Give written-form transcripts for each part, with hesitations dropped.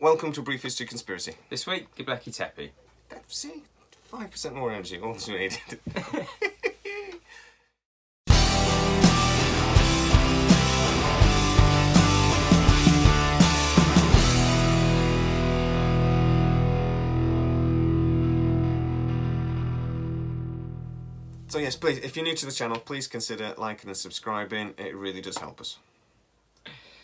Welcome to Brief History Conspiracy. This week, Gobekli Tepe. See, 5% more energy, all that's needed. So yes, please, if you're new to the channel, please consider liking and subscribing. It really does help us.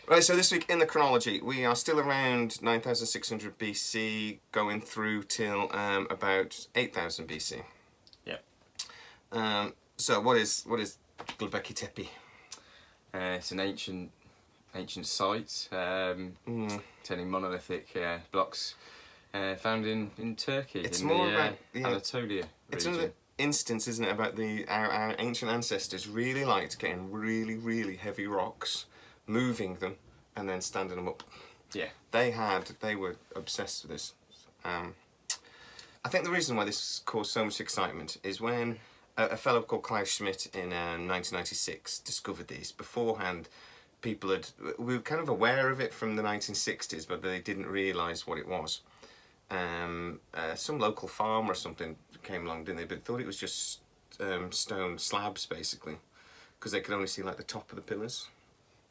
Right, so this week in the chronology, we are still around 9600 BC, going through till about 8000 BC. Yep. So what is Gobekli Tepe? It's an ancient site, containing monolithic blocks found in Turkey. It's in more the about Anatolia it's region. another instance, isn't it, about our ancient ancestors really liked getting really heavy rocks, moving them, and then standing them up. Yeah. They were obsessed with this. I think the reason why this caused so much excitement is when a fellow called Klaus Schmidt in 1996 discovered these. Beforehand, we were kind of aware of it from the 1960s, but they didn't realise what it was. Some local farm or something came along, didn't they? But thought it was just stone slabs, basically, because they could only see like the top of the pillars.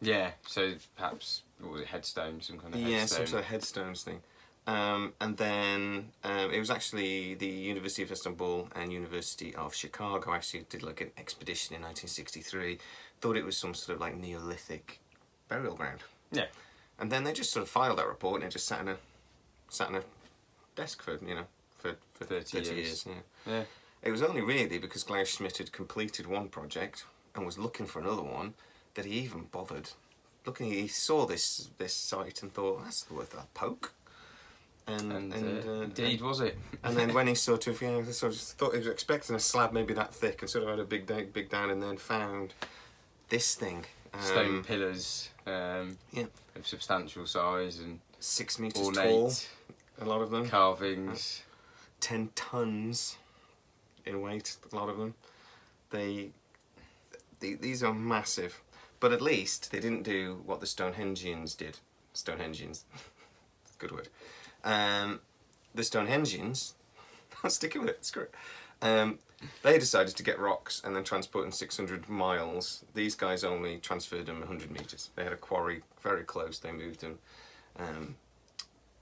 Yeah, so perhaps, what was it, headstones, some kind of headstone? Yeah, some sort of headstones thing. And then it was actually the University of Istanbul and University of Chicago actually did like an expedition in 1963. Thought it was some sort of like Neolithic burial ground. Yeah. And then they just sort of filed that report and it just sat in a desk for 30 years. Yeah. It was only really because Klaus Schmidt had completed one project and was looking for another one that he even bothered looking. He saw this site and thought, that's worth a poke. And indeed, was it? And then when he sort of thought he was expecting a slab maybe that thick and sort of had a big down, and then found this thing. Stone pillars of substantial size and 6 meters ornate, tall, a lot of them. Carvings. 10 tons in weight, a lot of them. These are massive. But at least they didn't do what the Stonehengians did. Stonehengians. Good word. The Stonehengians, I'm sticking with it, screw it. They decided to get rocks and then transport them 600 miles. These guys only transferred them 100 metres. They had a quarry very close. They moved them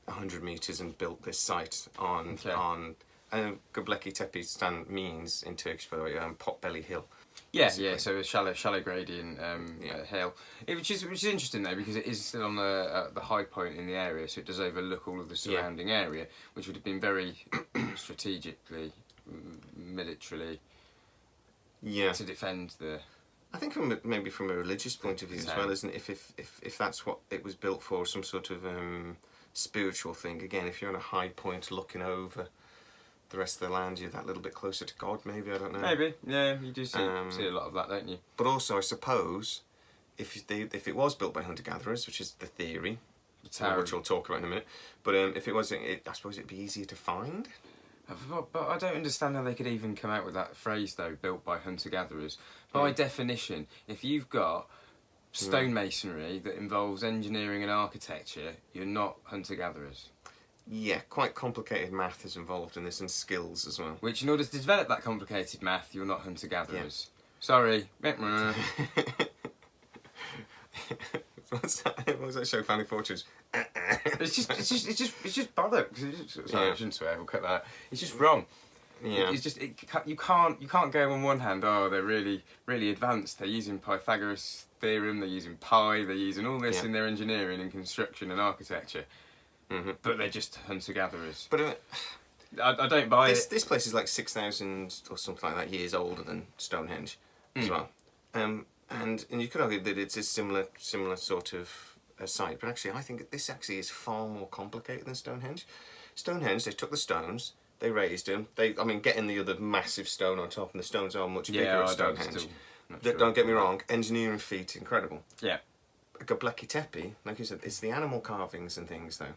100 metres and built this site on Gobekli Tepe means in Turkish, by the way, Potbelly Hill. Yeah, so a shallow gradient hill, which is interesting though, because it is still on the high point in the area, so it does overlook all of the surrounding area, which would have been very strategically, militarily, to defend the. I think maybe from a religious point of view as well, isn't it? If that's what it was built for, some sort of spiritual thing. Again, if you're on a high point looking over the rest of the land, you're that little bit closer to God, maybe, I don't know. Maybe, yeah, you do see a lot of that, don't you? But also, I suppose, if it was built by hunter-gatherers, which is the theory, which we'll talk about in a minute, but if it wasn't, I suppose it'd be easier to find. But I don't understand how they could even come out with that phrase, though, built by hunter-gatherers. By definition, if you've got stonemasonry that involves engineering and architecture, you're not hunter-gatherers. Yeah, quite complicated math is involved in this, and skills as well. Which, in order to develop that complicated math, you're not hunter-gatherers. Yeah. Sorry. What's that? What was that show, Family Fortunes? It's just bollocks. Sorry, I shouldn't swear. We'll cut that out. It's just wrong. Yeah. It's just you can't go on one hand. Oh, they're really advanced. They're using Pythagoras theorem. They're using pi. They're using all this in their engineering and construction and architecture. But they're just hunter-gatherers. But I don't buy it. This place is like 6,000 or something like that years older than Stonehenge as well. And you could argue that it's a similar sort of site, but actually I think this actually is far more complicated than Stonehenge. Stonehenge, they took the stones, they raised them. Getting the other massive stone on top, and the stones are much bigger at Stonehenge. Don't get me wrong, engineering feat incredible. Yeah. Gobekli Tepe, like you said, it's the animal carvings and things though.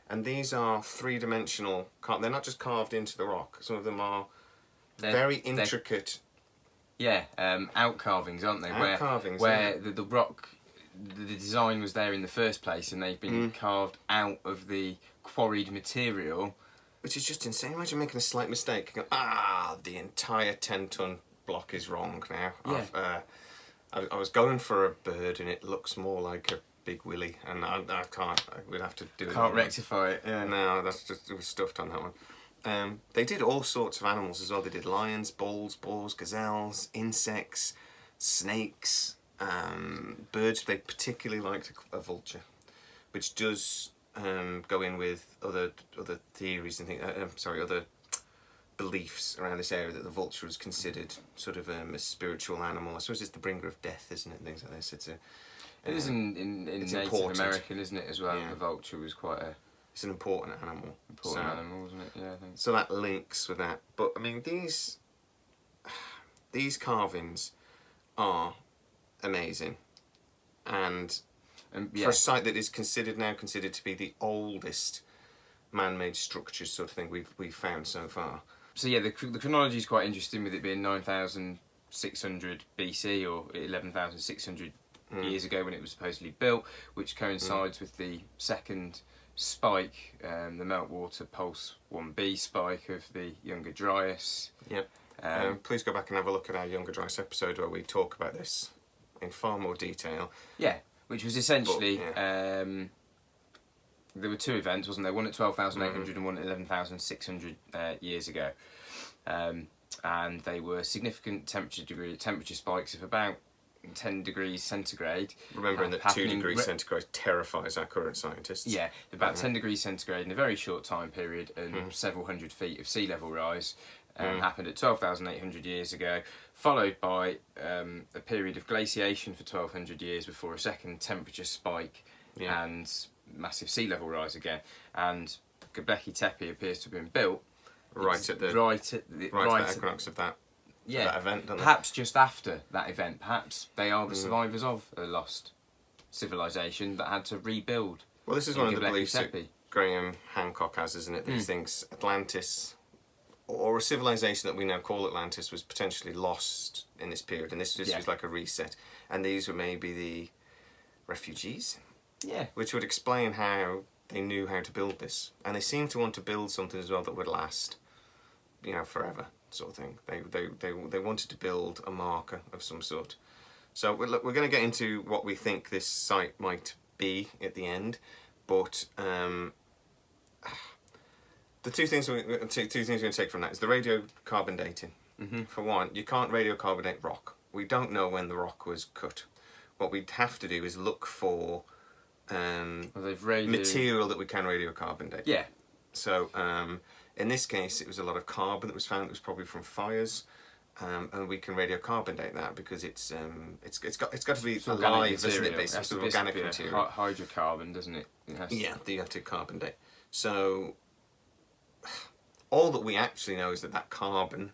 And these are three-dimensional. They're not just carved into the rock. Some of them are very intricate. Out carvings, aren't they? Out carvings, where the rock the design was there in the first place, and they've been carved out of the quarried material. Which is just insane. Imagine making a slight mistake. You go, the entire 10-ton block is wrong now. Yeah. I was going for a bird and it looks more like a big willy, and I can't. We'd have to do it. Can't rectify it. Yeah. No, that's just, it was stuffed on that one. They did all sorts of animals as well. They did lions, bulls, boars, gazelles, insects, snakes, birds. They particularly liked a vulture, which does go in with other theories and things. Other beliefs around this area, that the vulture was considered sort of a spiritual animal. I suppose it's the bringer of death, isn't it? Things like this. It is in Native important. American, isn't it, as well? Yeah. The vulture was quite a... It's an important animal. Animal, isn't it? Yeah, I think. So that links with that. But, I mean, these carvings are amazing. And for a site that is considered to be the oldest man-made structures sort of thing we've found so far. So yeah, the chronology is quite interesting, with it being 9,600 BC or 11,600 years ago when it was supposedly built, which coincides with the second spike, the meltwater pulse 1b spike of the Younger Dryas. Yep. Please go back and have a look at our Younger Dryas episode where we talk about this in far more detail. Yeah, which was essentially... there were two events, wasn't there? One at 12,800 and one at 11,600 years ago. And they were significant temperature spikes of about 10 degrees centigrade. Remembering that 2 degrees centigrade terrifies our current scientists. Yeah, about 10 degrees centigrade in a very short time period, and several hundred feet of sea level rise happened at 12,800 years ago, followed by a period of glaciation for 1,200 years before a second temperature spike and massive sea level rise again. And Gobekli Tepe appears to have been built right at the equinox of that event, don't perhaps just after that event. Perhaps they are the survivors of a lost civilization that had to rebuild. Well, this is one of the Gobekli beliefs that Tepe. Graham Hancock has, isn't it? These things, Atlantis, or a civilization that we now call Atlantis, was potentially lost in this period, and this was like a reset. And these were maybe the refugees. Yeah. Which would explain how they knew how to build this. And they seem to want to build something as well that would last, forever, sort of thing. They wanted to build a marker of some sort. So we're going to get into what we think this site might be at the end, but the two things we're going to take from that is the radiocarbon dating. For one, you can't radiocarbonate rock. We don't know when the rock was cut. What we'd have to do is look for material that we can radiocarbon date. Yeah. So in this case, it was a lot of carbon that was found. It was probably from fires, and we can radiocarbon date that because it's got to be alive, isn't it? Basically, it's organic material. Hydrocarbon, doesn't it? Yeah, you have to carbon date. So all that we actually know is that carbon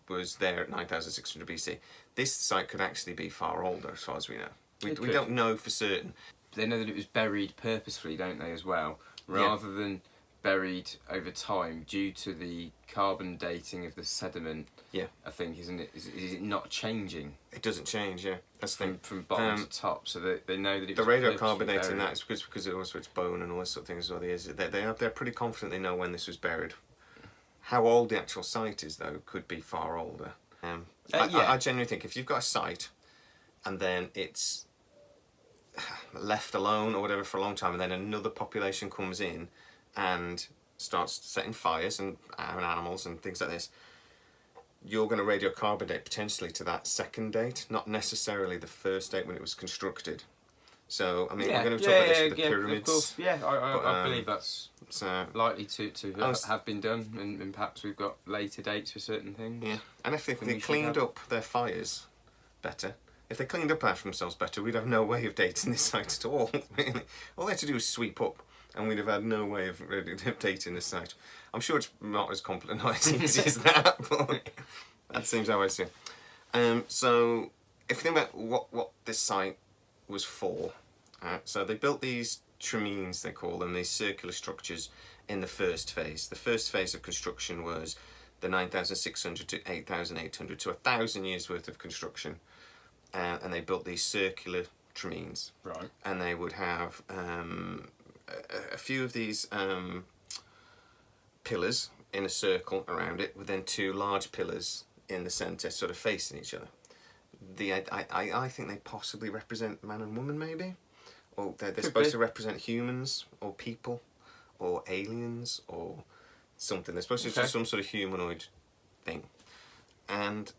was there at 9,600 BC. This site could actually be far older, as far as we know. We don't know for certain. They know that it was buried purposefully, don't they, as well? Rather than buried over time due to the carbon dating of the sediment. Yeah. I think, isn't it? Is it not changing? It doesn't change, yeah. That's the thing. From bottom to top, so they know that it was the radiocarbon dating that is because it also it's bone and all this sort of thing as well. They're pretty confident they know when this was buried. How old the actual site is, though, could be far older. I genuinely think if you've got a site and then it's left alone or whatever for a long time, and then another population comes in and starts setting fires and animals and things like this, you're going to radiocarbon date potentially to that second date, not necessarily the first date when it was constructed. So, I mean, we're going to talk about this with the pyramids. Of course. Yeah, I believe that's likely to have been done, and perhaps we've got later dates for certain things. Yeah, and if they cleaned up their fires better, if they cleaned up after themselves better, we'd have no way of dating this site at all, really. All they had to do was sweep up, and we'd have had no way of dating this site. I'm sure it's not as easy as that, but that seems how I see it. So, if you think about what this site was for, so they built these tremines, they call them, these circular structures in the first phase. The first phase of construction was the 9,600 to 8,800, so 1,000 years worth of construction. And they built these circular latrines. Right. And they would have a few of these pillars in a circle around it, with then two large pillars in the centre, sort of facing each other. I think they possibly represent man and woman, maybe, or they're supposed to represent humans or people or aliens or something. They're supposed to be some sort of humanoid thing. And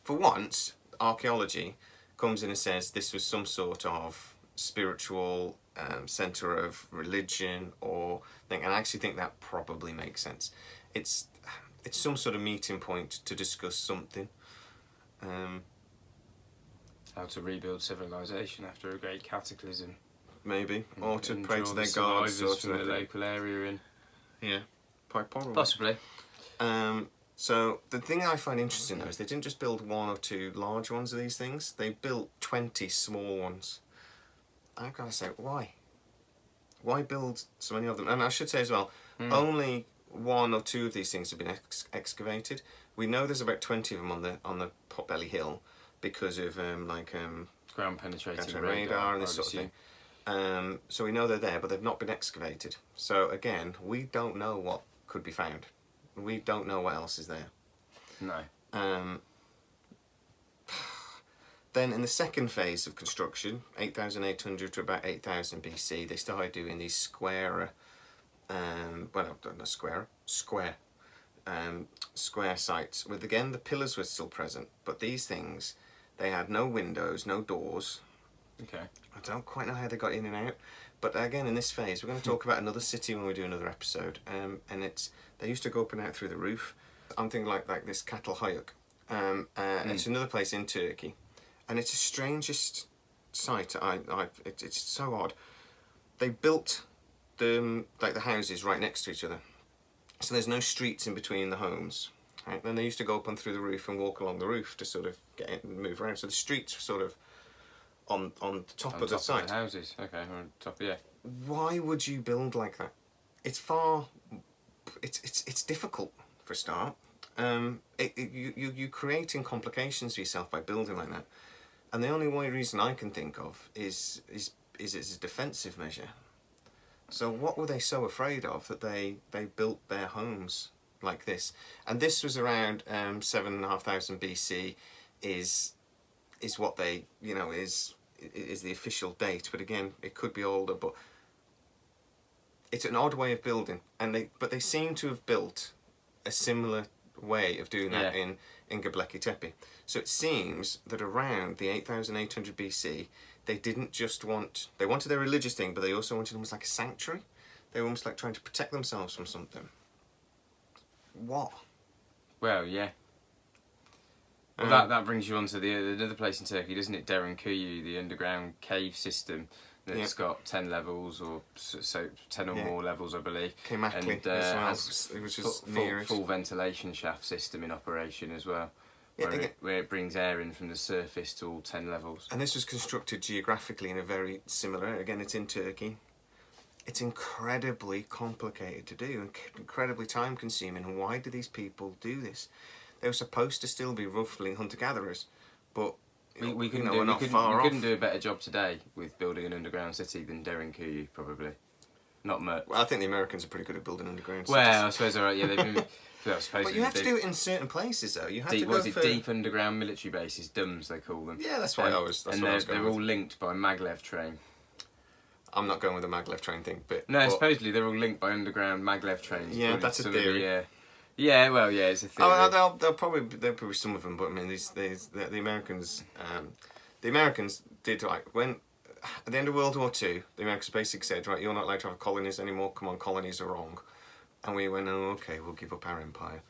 for once, archaeology comes in and says this was some sort of spiritual centre of religion or thing, and I actually think that probably makes sense. It's some sort of meeting point to discuss something. How to rebuild civilization after a great cataclysm. Maybe, or to and pray draw to the their gods, or survivors to from the local area in. Yeah, quite probably. Possibly. So the thing I find interesting though is they didn't just build one or two large ones of these things. They built 20 small ones. I've got to say, why? Why build so many of them? And I should say as well, only one or two of these things have been excavated. We know there's about 20 of them on the Potbelly Hill because of Ground penetrating radar and this sort of thing. So we know they're there, but they've not been excavated. So again, we don't know what could be found. We don't know what else is there. No. Then in the second phase of construction, 8,800 to about 8,000 BC, they started doing these square sites. With again, the pillars were still present, but these things, they had no windows, no doors. Okay. I don't quite know how they got in and out. But again, in this phase, we're going to talk about another city when we do another episode. And they used to go up and out through the roof. I'm thinking like this Cattle Hayuk. It's another place in Turkey. And it's the strangest site. It's so odd. They built the houses right next to each other. So there's no streets in between the homes. Right? Then they used to go up and through the roof and walk along the roof to sort of get in and move around. So the streets were sort of on the top of the site. Of the houses, okay, on top, yeah. Why would you build like that? It's difficult for a start. You're creating complications for yourself by building like that, and the only reason I can think of is it's a defensive measure. So what were they so afraid of that they built their homes like this? And this was around 7,500 BC. Is what they is the official date, but again it could be older. But it's an odd way of building, but they seem to have built a similar way of doing that in Gobekli Tepe. So it seems that around the 8,800 BC, they wanted their religious thing, but they also wanted almost like a sanctuary. They were almost like trying to protect themselves from something. What? Well, yeah. Well, that brings you on to another place in Turkey, doesn't it? Derinkuyu, the underground cave system that's got 10 levels, or so 10 or more levels, I believe. Kemakli and as well, has which is near it. Full ventilation shaft system in operation as well, where it brings air in from the surface to all 10 levels. And this was constructed geographically in a very similar area. Again, it's in Turkey. It's incredibly complicated to do, incredibly time consuming. And why do these people do this? They were supposed to still be roughly hunter-gatherers, but we couldn't do a better job today with building an underground city than Derinkuyu, probably. Not much. Well, I think the Americans are pretty good at building underground cities. Well, I suppose they're right. Yeah, they've been. But you have to do it in certain places, though. You have to go for deep underground military bases, DUMS they call them. Yeah, that's why I was. That's what they're all linked by maglev train. I'm not going with the maglev train thing, but supposedly they're all linked by underground maglev trains. Yeah, that's a theory. Yeah, well, yeah, it's a theory. Oh, there'll probably some of them, but I mean, the Americans, the Americans did when at the end of World War II, the Americans basically said, right, you're not allowed to have colonies anymore. Come on, colonies are wrong, and we went, oh, okay, we'll give up our empire,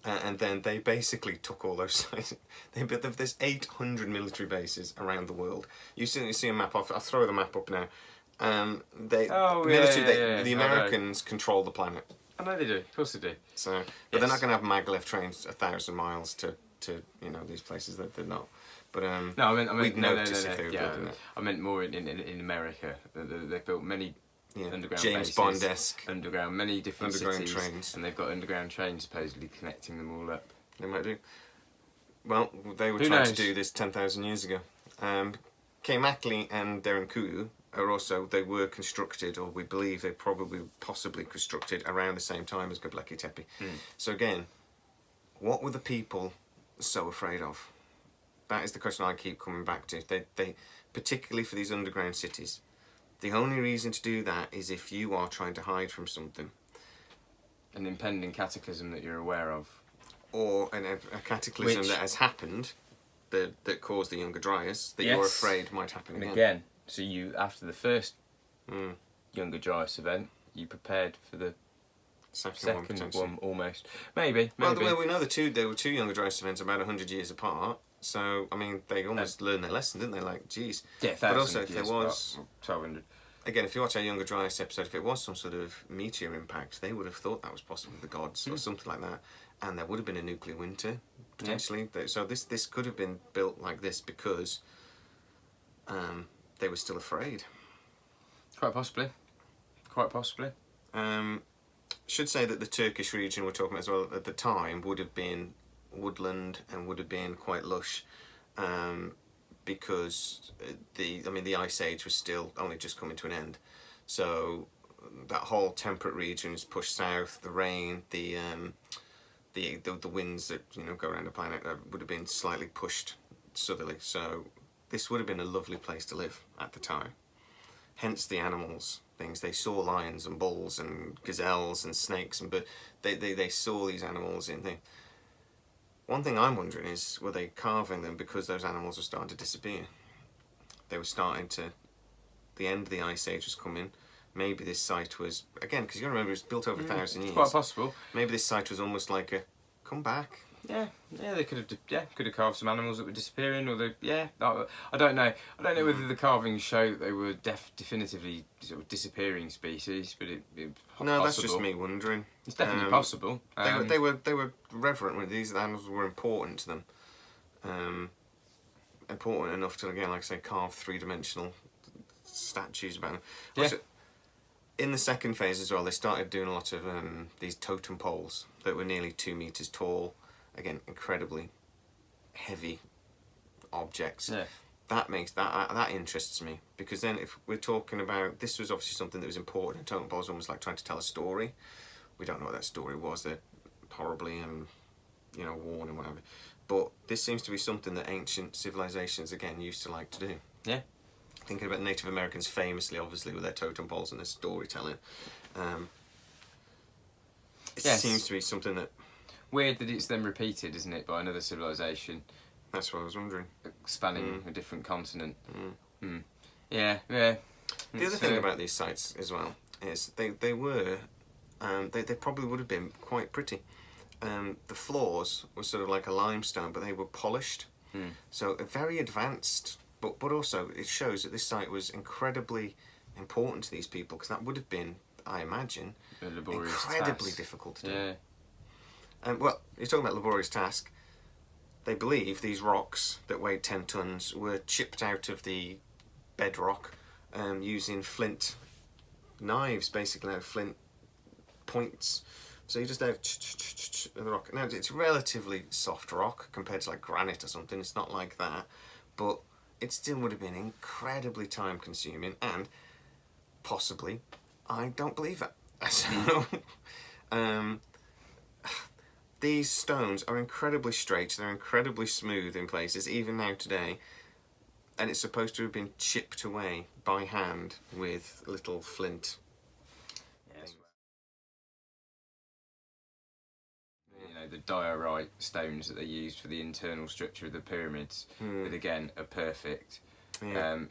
and then they basically took all those sites. There's 800 military bases around the world. You see a map. I'll throw the map up now. The Americans control the planet. I know they do. Of course they do. So, but they're not going to have maglev trains 1,000 miles to these places that they're not. But no, I meant we'd notice if they were building it. I meant more in America. They've built many underground James bases, Bond-esque underground, many different underground cities, trains, and they've got underground trains supposedly connecting them all up. They might do. Well, they were trying to do this 10,000 years ago. Keimakli and Derinkuyu are also, they were constructed, or we believe they probably possibly constructed around the same time as Gobekli Tepe. So again, what were the people so afraid of? That is the question I keep coming back to. They particularly for these underground cities, the only reason to do that is if you are trying to hide from something. An impending cataclysm that you're aware of. Or a cataclysm that has happened that caused the Younger Dryas that you're afraid might happen and again. again. So you, after the first Younger Dryas event, you prepared for the second one almost. Maybe. Well, we know there were two Younger Dryas events about 100 years apart. So, I mean, they almost learned their lesson, didn't they? Like, geez. Yeah, but also, if there was... 1200. Again, if you watch our Younger Dryas episode, if it was some sort of meteor impact, they would have thought that was possibly the gods or something like that. And there would have been a nuclear winter, potentially. Yeah. So this could have been built like this because they were still afraid. Quite possibly. Quite possibly. Should say that the Turkish region we're talking about as well at the time would have been woodland and would have been quite lush, because the Ice Age was still only just coming to an end. So that whole temperate region is pushed south. The rain, the winds that go around the planet would have been slightly pushed southerly. So this would have been a lovely place to live at the time. Hence the animals. Things they saw lions and bulls and gazelles and snakes but they saw these animals in there. One thing I'm wondering is, were they carving them because those animals were starting to disappear? They were starting to, the end of the Ice Age was coming. Maybe this site was, again, because you got to remember it was built over 1,000 years. Quite possible. Maybe this site was almost like a come back. Yeah, they could have carved some animals that were disappearing, or I don't know. I don't know whether the carvings show that they were definitively sort of disappearing species, but it no, possible. That's just me wondering. It's definitely possible. They were reverent with these animals were important to them. Important enough to, again, like I say, carve three-dimensional statues about them. Yeah. Also, in the second phase as well, they started doing a lot of these totem poles that were nearly 2 meters tall. Again, incredibly heavy objects. Yeah. That interests me, because then if we're talking about, this was obviously something that was important. Totem poles almost like trying to tell a story. We don't know what that story was. They're horribly worn and whatever. But this seems to be something that ancient civilizations again used to like to do. Yeah. Thinking about Native Americans famously, obviously, with their totem poles and their storytelling. It seems to be something that... Weird that it's then repeated, isn't it, by another civilization. That's what I was wondering. Spanning a different continent. Yeah. The other thing about these sites as well is they probably would have been quite pretty. The floors were sort of like a limestone, but they were polished. So a very advanced... But also, it shows that this site was incredibly important to these people, because that would have been, I imagine, incredibly difficult to do. Yeah. Well, you're talking about laborious task. They believe these rocks that weighed 10 tons were chipped out of the bedrock using flint knives, basically, flint points. So you just have the rock. Now, it's relatively soft rock compared to like granite or something. It's not like that, but it still would have been incredibly time consuming, and possibly, I don't believe it. So, these stones are incredibly straight, they're incredibly smooth in places, even now today, and it's supposed to have been chipped away by hand with little flint. The diorite stones that they used for the internal structure of the pyramids, that again are perfect, a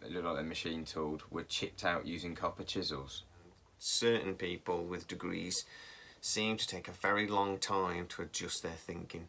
little like they're machine tooled, were chipped out using copper chisels. Certain people with degrees seem to take a very long time to adjust their thinking.